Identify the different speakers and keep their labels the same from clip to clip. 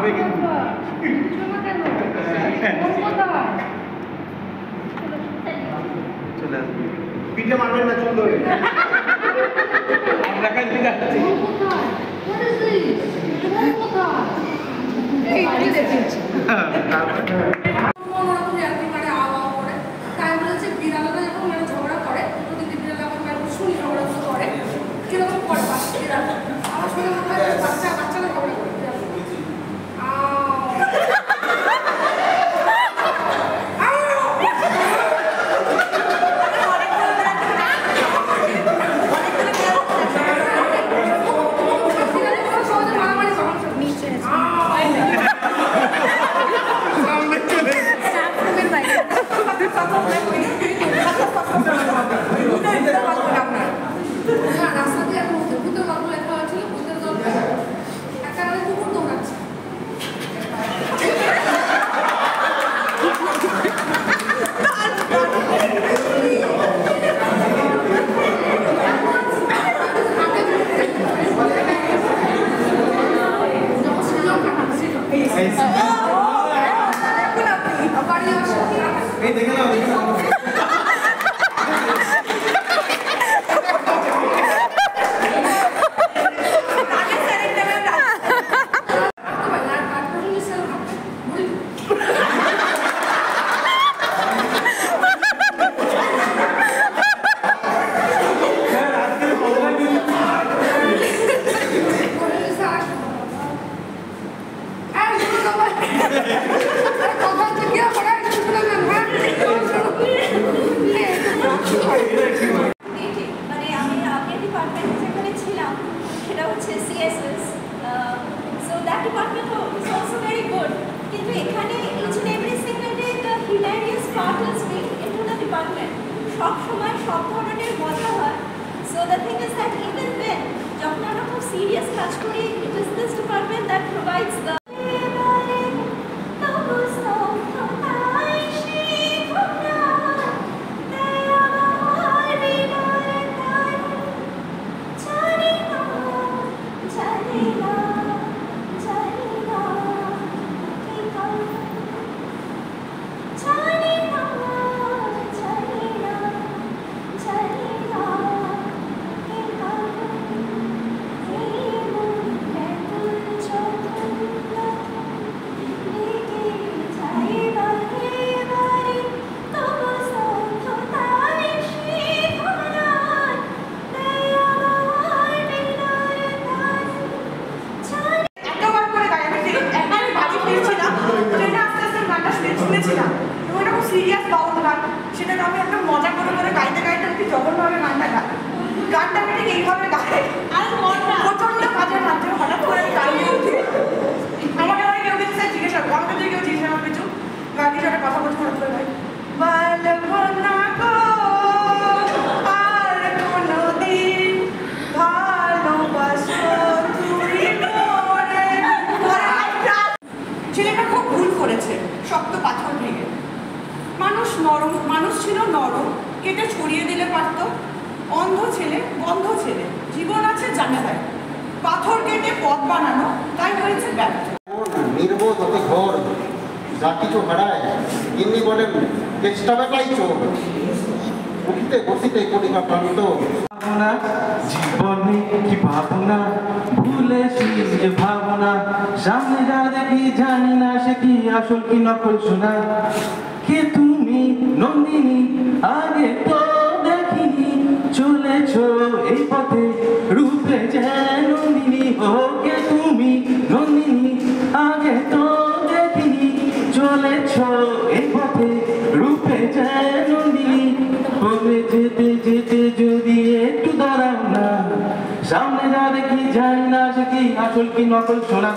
Speaker 1: মারবে কিন্তু চলে আসবে পিঠে মারবেন না চুল ধরে আমরা কাছে যাচ্ছি
Speaker 2: So the thing is that even then, যখন আমরা খুব serious কাজ করি, it is this department that provides the মানুষ ছিল নরম, কেটে ছড়িয়ে দিলে পারত। অন্ধ ছেলে, বন্ধ ছেলে, জীবন আছে জানালায়, পাথর কেটে পথ বানানো, তাই হয়েছে ব্যর্থ।
Speaker 3: নির্বোধ অতি ঘোর, যা কিছু হারায় ইনি বলেন চেষ্টা বেটাই চোর, উঠিতে বসিতে করিবা প্রান্ত।
Speaker 4: জীবনে কি ভাবনা ভুলে যে ভাবনা, সামনে যা দেখি জানি না সে কি আসল কি নকল শোনা। কে তুমি নন্দিনী, আগে তো দেখিনি, চলেছ এই পথে রূপে যেন নন্দিনী। ও কে তুমি নন্দিনী, আগে তো দেখিনি, চলেছ এই পথে রূপে যেন নন্দিনী। বলে যেতে যেতে যদি একটু দাঁড়াও না, সামনে যা দেখি জানি না সে কি আসল কি নকল শোনা।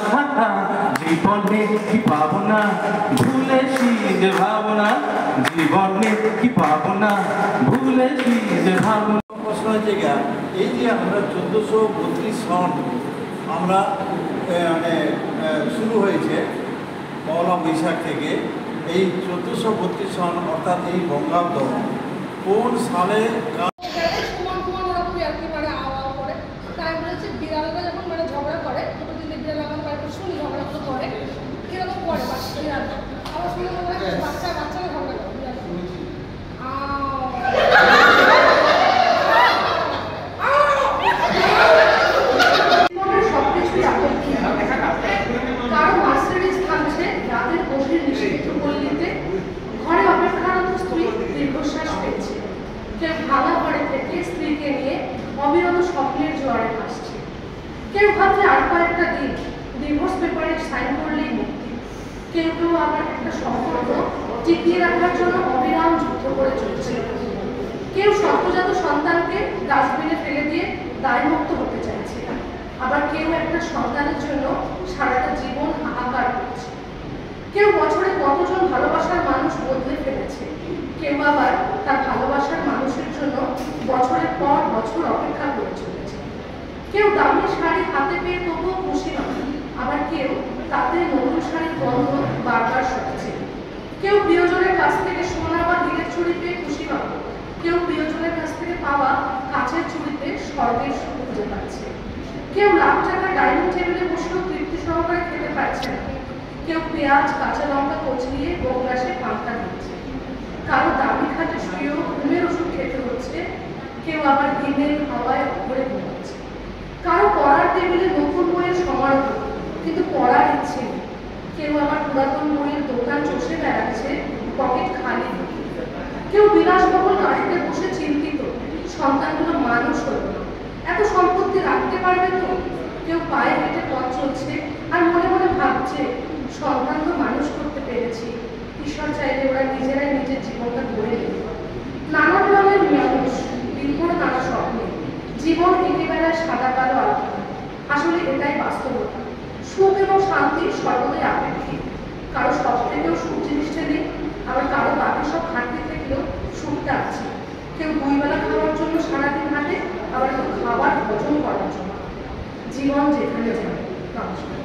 Speaker 4: জীবনে কি ভাবনা ভুলেছি যে ভাবনা, জীবনে কি ভাবনা ভুলেছি যে ভাবনা।
Speaker 5: প্রশ্ন হচ্ছে এই যে আমরা 1432 সন আমরা মানে শুরু হয়েছে পয়লা বৈশাখ থেকে, এই 1432 সন অর্থাৎ এই বঙ্গাব্দ কোন সালে
Speaker 6: বিড়ালটা যখন ঝগড়া করে, ছোট দিন বিড়াল আমার শুনি ঝগড়া করে আবার শুনে মনে হয় বাচ্চাকে ভালো লাগে সবকিছুই কারো মার্সিডিজ থামছে রাতের গভীর নিষিদ্ধ পল্লীতে, ঘরে অপেক্ষারত স্ত্রী দীর্ঘশ্বাস পেয়েছে, কেউ ভাঙা ঘরে থেকে স্ত্রীকে নিয়ে অবিরত স্বপ্নের জোয়ারে ভাসছে, কেউ ভাবছে আর কয়েকটা দিন ডিভোর্স পেপারে সাইন করলেই মুক্তি, কেউ কেউ আবার একটা সম্পর্ক টিকিয়ে রাখার জন্য অবিরাম যুদ্ধ করে চলছে, কেউ সদ্যজাত সন্তানকে ডাস্টবিনে ফেলে দিয়ে দায়মুক্ত হতে চাইছে, আবার কেউ একটা সন্তানের জন্য সারাটা জীবন হাহাকার করছে, কেউ বছরে কতজন ভালোবাসার মানুষ বদলে ফেলেছে, কেউ আবার তার ভালোবাসার মানুষের জন্য বছরের পর বছর অপেক্ষা করে চলেছে, কেউ দামি শাড়ি হাতে পেয়ে তবুও খুশি নয়, আবার কেউ তাতে নতুন শাড়ির গন্ধ বারবার শুনছে, কেউ প্রিয়জনের কাছ থেকে সোনা বা হীরের চুড়ি পেয়ে খুশি নয়, কেউ প্রিয়জনের কাছ থেকে পাওয়া কাচের চুড়িতে স্বর্গের সুখ খুঁজে পাচ্ছে, কেউ লাখ টাকা ডাইনিং টেবিলে বসেও তৃপ্তি সহকারে খেতে পারছে না, কেউ পেঁয়াজ কাঁচা লঙ্কা কচলিয়ে গোগ্রাসে পান্তা দিচ্ছে, কারো দামি খাটে শুয়েও ঘুমের ওষুধ খেতে হচ্ছে, কেউ আবার দিনের হাওয়ায় ঘুরে ঘুমাচ্ছে, কারো পড়ার টেবিলে নতুন বইয়ের সমারোহ কিন্তু পড়ার ইচ্ছে নেই, কেউ আবার পুরাতন বইয়ের দোকান চষে বেড়াচ্ছে পকেট খালি, কেউ বিলাসবহুল গাড়িতে বসে চিন্তিত সন্তানগুলো মানুষ হলো না, এত সম্পত্তি রাখতে পারবে তো, কেউ পায়ে হেঁটে পথ চলছে আর মনে মনে ভাবছে সন্তান তো মানুষ করতে পেরেছি, ঈশ্বর চাইলে ওরা নিজেরাই নিজের জীবনটা গড়ে নেবে। নানান রঙের মানুষ বিপুল নানা স্বপ্নে জীবন একেবারে সাদা কালো আলাদা, আসলে এটাই বাস্তবতা। সুখ এবং শান্তি সর্বদাই আপেক্ষিক, কারো সব থেকেও সুখ জিনিসটা নেই, আবার কারো বাকি সব ঘাটতি থেকেও সুখটা আছে, কেউ দুই বেলা খাওয়ার জন্য সারাদিন হাঁটে, আবার কেউ খাবার হজম করার জন্য। জীবন যেখানে যায়। নমস্কার।